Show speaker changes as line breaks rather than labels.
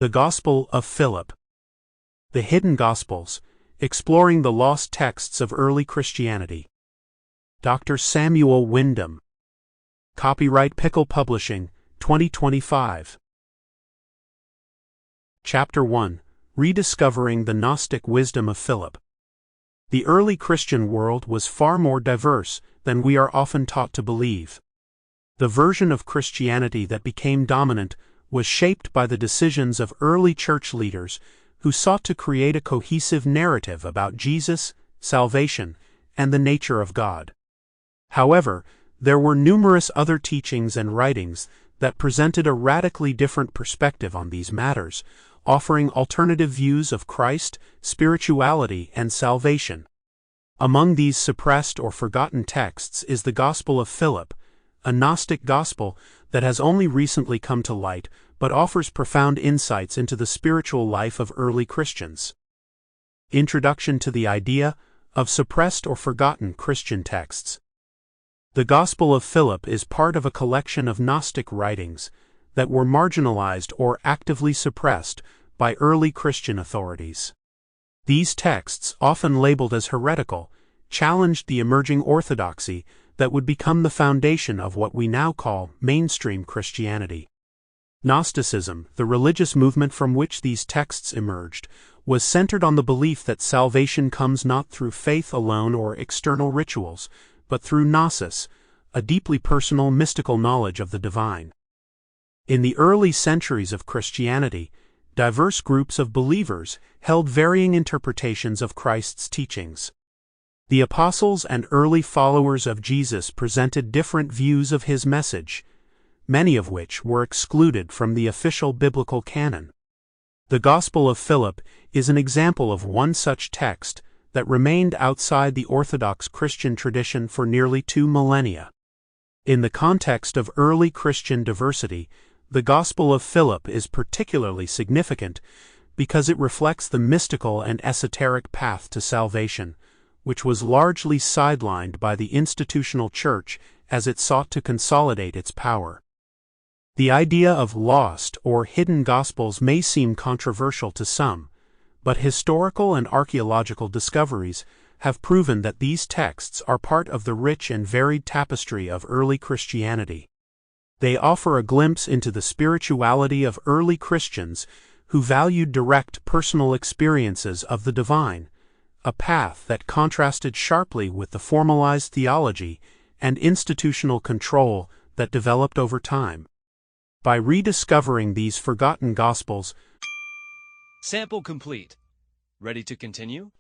The Gospel of Philip. The Hidden Gospels, Exploring the Lost Texts of Early Christianity. Dr. Samuel Wyndham. Copyright Pickle Publishing, 2025. Chapter 1. Rediscovering the Gnostic Wisdom of Philip. The early Christian world was far more diverse than we are often taught to believe. The version of Christianity that became dominant was shaped by the decisions of early church leaders who sought to create a cohesive narrative about Jesus, salvation, and the nature of God. However, there were numerous other teachings and writings that presented a radically different perspective on these matters, offering alternative views of Christ, spirituality, and salvation. Among these suppressed or forgotten texts is the Gospel of Philip, a Gnostic gospel that has only recently come to light but offers profound insights into the spiritual life of early Christians. Introduction to the idea of suppressed or forgotten Christian texts. The Gospel of Philip is part of a collection of Gnostic writings that were marginalized or actively suppressed by early Christian authorities. These texts, often labeled as heretical, challenged the emerging orthodoxy that would become the foundation of what we now call mainstream Christianity. Gnosticism, the religious movement from which these texts emerged, was centered on the belief that salvation comes not through faith alone or external rituals, but through gnosis, a deeply personal mystical knowledge of the divine. In the early centuries of Christianity, diverse groups of believers held varying interpretations of Christ's teachings. The apostles and early followers of Jesus presented different views of his message, many of which were excluded from the official biblical canon. The Gospel of Philip is an example of one such text that remained outside the Orthodox Christian tradition for nearly 2 millennia. In the context of early Christian diversity, the Gospel of Philip is particularly significant because it reflects the mystical and esoteric path to salvation, which was largely sidelined by the institutional church as it sought to consolidate its power. The idea of lost or hidden gospels may seem controversial to some, but historical and archaeological discoveries have proven that these texts are part of the rich and varied tapestry of early Christianity. They offer a glimpse into the spirituality of early Christians who valued direct personal experiences of the divine, a path that contrasted sharply with the formalized theology and institutional control that developed over time. By rediscovering these forgotten gospels.
Sample complete. Ready to continue?